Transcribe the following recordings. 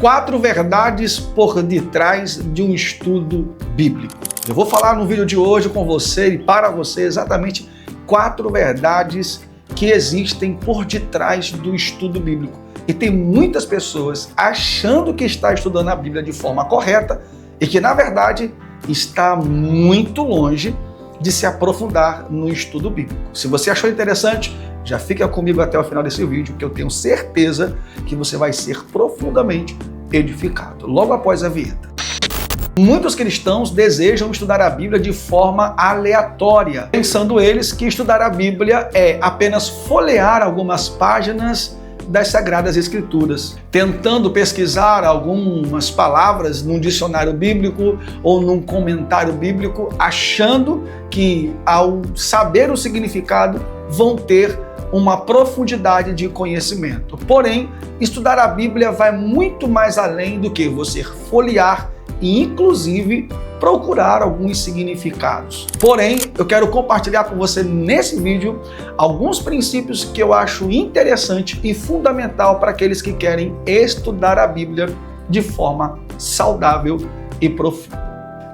4 verdades por detrás de um estudo bíblico. Eu vou falar no vídeo de hoje com você e para você exatamente 4 verdades que existem por detrás do estudo bíblico. E tem muitas pessoas achando que está estudando a Bíblia de forma correta e que, na verdade, está muito longe de se aprofundar no estudo bíblico. Se você achou interessante, já fica comigo até o final desse vídeo, que eu tenho certeza que você vai ser profundamente edificado. Logo após a vinheta. Muitos cristãos desejam estudar a Bíblia de forma aleatória, pensando eles que estudar a Bíblia é apenas folhear algumas páginas das Sagradas Escrituras, tentando pesquisar algumas palavras num dicionário bíblico ou num comentário bíblico, achando que ao saber o significado vão ter uma profundidade de conhecimento. Porém, estudar a Bíblia vai muito mais além do que você folhear e, inclusive, procurar alguns significados. Porém, eu quero compartilhar com você nesse vídeo alguns princípios que eu acho interessante e fundamental para aqueles que querem estudar a Bíblia de forma saudável e profunda.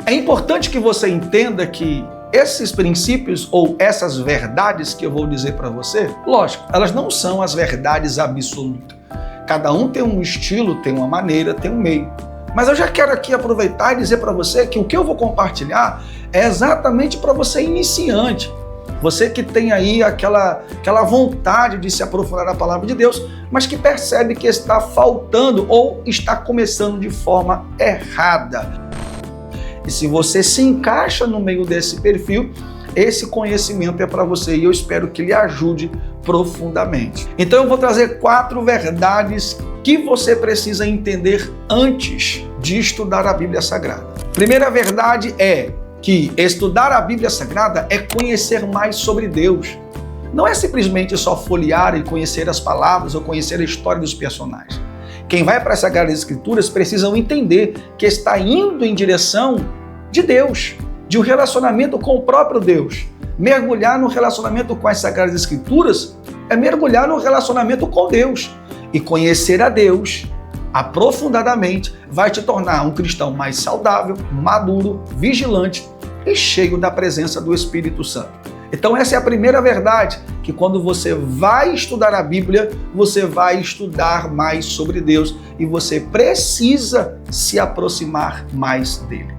É importante que você entenda que esses princípios ou essas verdades que eu vou dizer para você, lógico, elas não são as verdades absolutas. Cada um tem um estilo, tem uma maneira, tem um meio. Mas eu já quero aqui aproveitar e dizer para você que o que eu vou compartilhar é exatamente para você iniciante. Você que tem aí aquela vontade de se aprofundar na palavra de Deus, mas que percebe que está faltando ou está começando de forma errada. E se você se encaixa no meio desse perfil, esse conhecimento é para você e eu espero que lhe ajude profundamente. Então eu vou trazer 4 verdades que você precisa entender antes de estudar a Bíblia Sagrada. Primeira verdade é que estudar a Bíblia Sagrada é conhecer mais sobre Deus. Não é simplesmente só folhear e conhecer as palavras ou conhecer a história dos personagens. Quem vai para as Sagradas Escrituras precisa entender que está indo em direção de Deus, de um relacionamento com o próprio Deus. Mergulhar no relacionamento com as Sagradas Escrituras é mergulhar no relacionamento com Deus. E conhecer a Deus aprofundadamente vai te tornar um cristão mais saudável, maduro, vigilante e cheio da presença do Espírito Santo. Então essa é a primeira verdade, que quando você vai estudar a Bíblia, você vai estudar mais sobre Deus e você precisa se aproximar mais dele.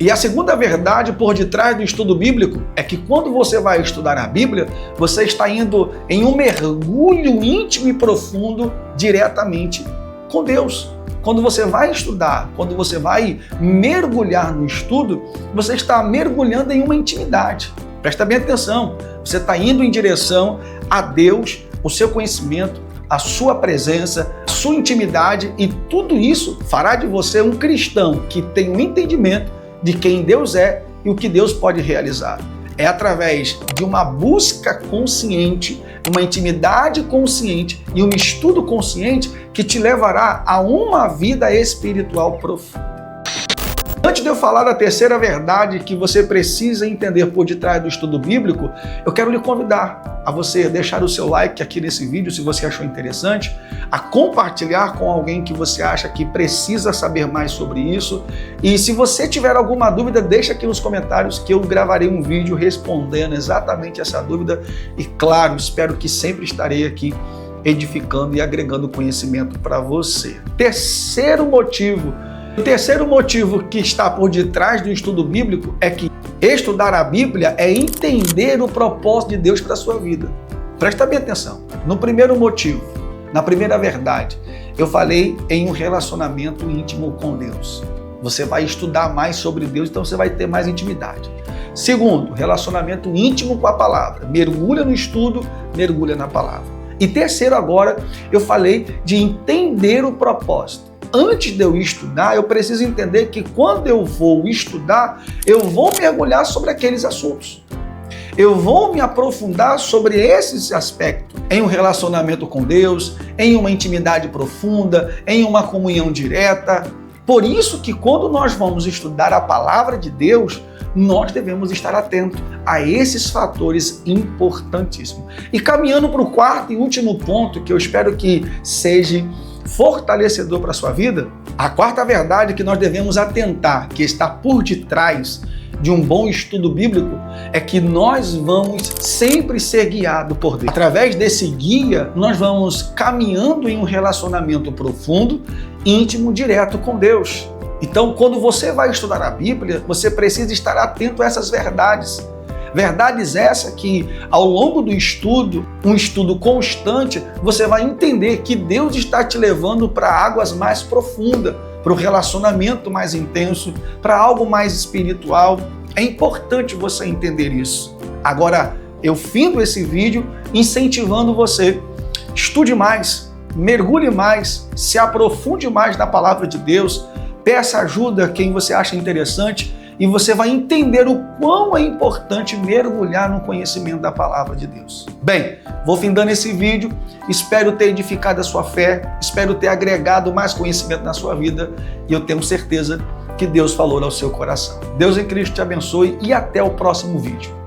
E a segunda verdade por detrás do estudo bíblico é que quando você vai estudar a Bíblia, você está indo em um mergulho íntimo e profundo diretamente com Deus. Quando você vai estudar, quando você vai mergulhar no estudo, você está mergulhando em uma intimidade. Presta bem atenção, você está indo em direção a Deus, o seu conhecimento, a sua presença, a sua intimidade e tudo isso fará de você um cristão que tem um entendimento de quem Deus é e o que Deus pode realizar. É através de uma busca consciente, uma intimidade consciente e um estudo consciente que te levará a uma vida espiritual profunda. Antes de eu falar da terceira verdade que você precisa entender por detrás do estudo bíblico, eu quero lhe convidar a você deixar o seu like aqui nesse vídeo, se você achou interessante, a compartilhar com alguém que você acha que precisa saber mais sobre isso. E se você tiver alguma dúvida, deixa aqui nos comentários que eu gravarei um vídeo respondendo exatamente essa dúvida. E claro, espero que sempre estarei aqui edificando e agregando conhecimento para você. O terceiro motivo que está por detrás do estudo bíblico é que estudar a Bíblia é entender o propósito de Deus para a sua vida. Presta bem atenção. No primeiro motivo, na primeira verdade, eu falei em um relacionamento íntimo com Deus. Você vai estudar mais sobre Deus, então você vai ter mais intimidade. Segundo, relacionamento íntimo com a palavra. Mergulha no estudo, mergulha na palavra. E terceiro agora, eu falei de entender o propósito. Antes de eu estudar, eu preciso entender que quando eu vou estudar, eu vou mergulhar sobre aqueles assuntos. Eu vou me aprofundar sobre esses aspectos, em um relacionamento com Deus, em uma intimidade profunda, em uma comunhão direta. Por isso que quando nós vamos estudar a palavra de Deus, nós devemos estar atentos a esses fatores importantíssimos. E caminhando para o quarto e último ponto, que eu espero que seja fortalecedor para a sua vida, a quarta verdade que nós devemos atentar, que está por detrás de um bom estudo bíblico, é que nós vamos sempre ser guiados por Deus. Através desse guia, nós vamos caminhando em um relacionamento profundo, íntimo, direto com Deus. Então, quando você vai estudar a Bíblia, você precisa estar atento a essas verdades. Verdades essas que, ao longo do estudo, um estudo constante, você vai entender que Deus está te levando para águas mais profundas, para o relacionamento mais intenso, para algo mais espiritual. É importante você entender isso. Agora, eu findo esse vídeo incentivando você. Estude mais, mergulhe mais, se aprofunde mais na palavra de Deus, peça ajuda a quem você acha interessante e você vai entender o quão é importante mergulhar no conhecimento da palavra de Deus. Bem, vou findando esse vídeo, espero ter edificado a sua fé, espero ter agregado mais conhecimento na sua vida e eu tenho certeza que Deus falou ao seu coração. Deus em Cristo te abençoe e até o próximo vídeo.